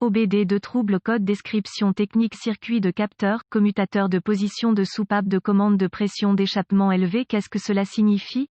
OBD de trouble code description technique circuit de capteur, commutateur de position de soupape de commande de pression d'échappement élevé. Qu'est-ce que cela signifie?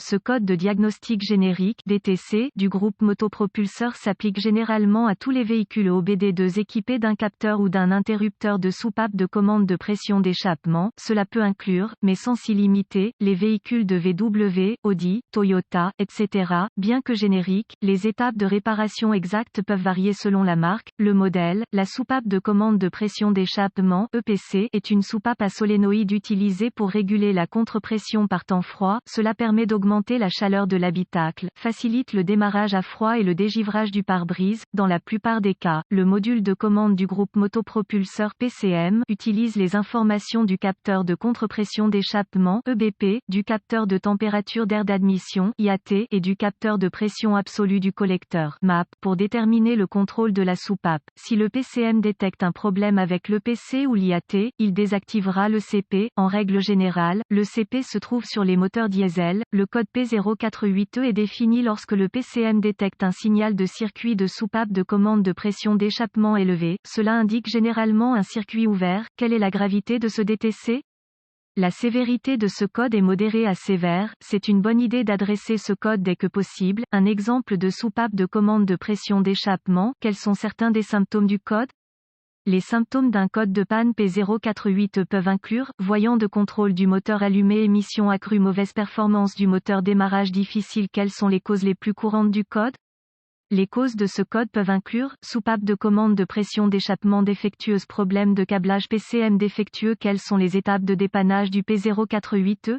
Ce code de diagnostic générique (DTC) du groupe motopropulseur s'applique généralement à tous les véhicules OBD2 équipés d'un capteur ou d'un interrupteur de soupape de commande de pression d'échappement. Cela peut inclure, mais sans s'y limiter, les véhicules de VW, Audi, Toyota, etc. Bien que génériques, les étapes de réparation exactes peuvent varier selon la marque, le modèle. La soupape de commande de pression d'échappement (EPC) est une soupape à solénoïde utilisée pour réguler la contre-pression par temps froid. Cela permet d'augmenter la chaleur de l'habitacle, facilite le démarrage à froid et le dégivrage du pare-brise. Dans la plupart des cas, le module de commande du groupe motopropulseur PCM utilise les informations du capteur de contre-pression d'échappement EBP, du capteur de température d'air d'admission IAT et du capteur de pression absolue du collecteur MAP pour déterminer le contrôle de la soupape. Si le PCM détecte un problème avec l'EPC ou l'IAT, il désactivera le CP. En règle générale, le CP se trouve sur les moteurs diesel. Le code P048E est défini lorsque le PCM détecte un signal de circuit de soupape de commande de pression d'échappement élevé. Cela indique généralement un circuit ouvert. Quelle est la gravité de ce DTC? La sévérité de ce code est modérée à sévère. C'est une bonne idée d'adresser ce code dès que possible. Un exemple de soupape de commande de pression d'échappement. Quels sont certains des symptômes du code? Les symptômes d'un code de panne P048E peuvent inclure, voyant de contrôle du moteur allumé, émission accrue, mauvaise performance du moteur, démarrage difficile. Quelles sont les causes les plus courantes du code? Les causes de ce code peuvent inclure, soupape de commande de pression d'échappement défectueuse, problème de câblage PCM défectueux. Quelles sont les étapes de dépannage du P048E?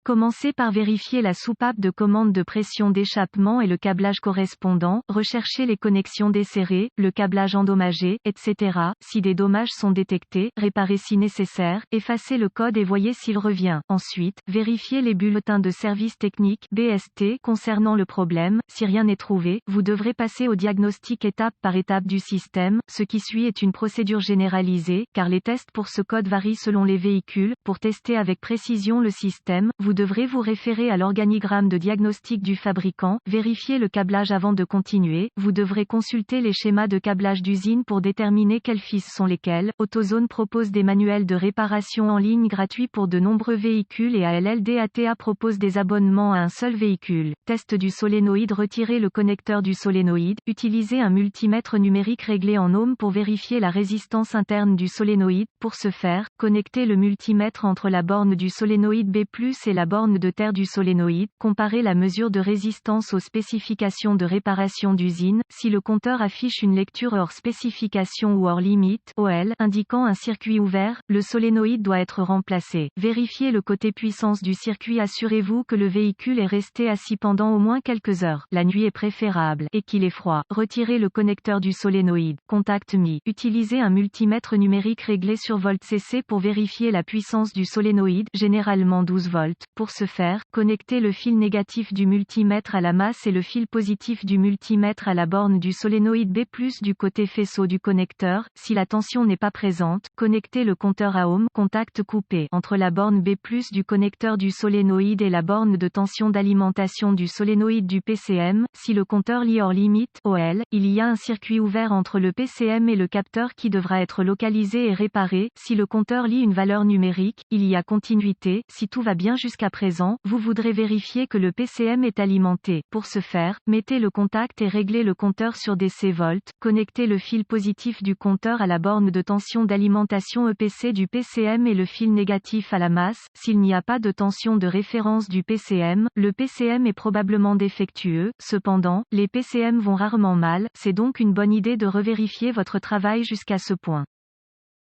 Commencez par vérifier la soupape de commande de pression d'échappement et le câblage correspondant, recherchez les connexions desserrées, le câblage endommagé, etc. Si des dommages sont détectés, réparez si nécessaire, effacez le code et voyez s'il revient. Ensuite, vérifiez les bulletins de service technique (BST) concernant le problème. Si rien n'est trouvé, vous devrez passer au diagnostic étape par étape du système. Ce qui suit est une procédure généralisée, car les tests pour ce code varient selon les véhicules. Pour tester avec précision le système, vous devrez vous référer à l'organigramme de diagnostic du fabricant, vérifier le câblage avant de continuer. Vous devrez consulter les schémas de câblage d'usine pour déterminer quels fils sont lesquels. AutoZone propose des manuels de réparation en ligne gratuits pour de nombreux véhicules et ALLDATA propose des abonnements à un seul véhicule. Test du solénoïde. Retirez le connecteur du solénoïde. Utilisez un multimètre numérique réglé en ohms pour vérifier la résistance interne du solénoïde. Pour ce faire, connectez le multimètre entre la borne du solénoïde B+ et la borne de terre du solénoïde. Comparez la mesure de résistance aux spécifications de réparation d'usine. Si le compteur affiche une lecture hors spécification ou hors limite (OL) indiquant un circuit ouvert, le solénoïde doit être remplacé. Vérifiez le côté puissance du circuit. Assurez-vous que le véhicule est resté assis pendant au moins quelques heures. La nuit est préférable et qu'il est froid. Retirez le connecteur du solénoïde. Contact mis. Utilisez un multimètre numérique réglé sur volt CC pour vérifier la puissance du solénoïde, généralement 12 volts. Pour ce faire, connectez le fil négatif du multimètre à la masse et le fil positif du multimètre à la borne du solénoïde B+ du côté faisceau du connecteur. Si la tension n'est pas présente, connectez le compteur à ohms, contact coupé, entre la borne B+ du connecteur du solénoïde et la borne de tension d'alimentation du solénoïde du PCM. Si le compteur lit hors limite (OL), il y a un circuit ouvert entre le PCM et le capteur qui devra être localisé et réparé. Si le compteur lit une valeur numérique, il y a continuité. Si tout va bien jusqu'à présent, vous voudrez vérifier que le PCM est alimenté. Pour ce faire, mettez le contact et réglez le compteur sur DC volts. Connectez le fil positif du compteur à la borne de tension d'alimentation EPC du PCM et le fil négatif à la masse. S'il n'y a pas de tension de référence du PCM, le PCM est probablement défectueux. Cependant, les PCM vont rarement mal, c'est donc une bonne idée de revérifier votre travail jusqu'à ce point.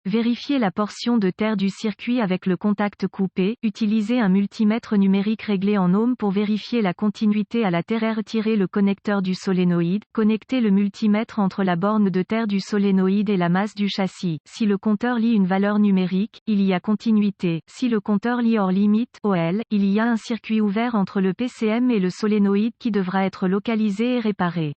Vérifiez la portion de terre du circuit avec le contact coupé. Utilisez un multimètre numérique réglé en ohms pour vérifier la continuité à la terre. Retirez le connecteur du solénoïde. Connectez le multimètre entre la borne de terre du solénoïde et la masse du châssis. Si le compteur lit une valeur numérique, il y a continuité. Si le compteur lit hors limite (OL), il y a un circuit ouvert entre le PCM et le solénoïde qui devra être localisé et réparé.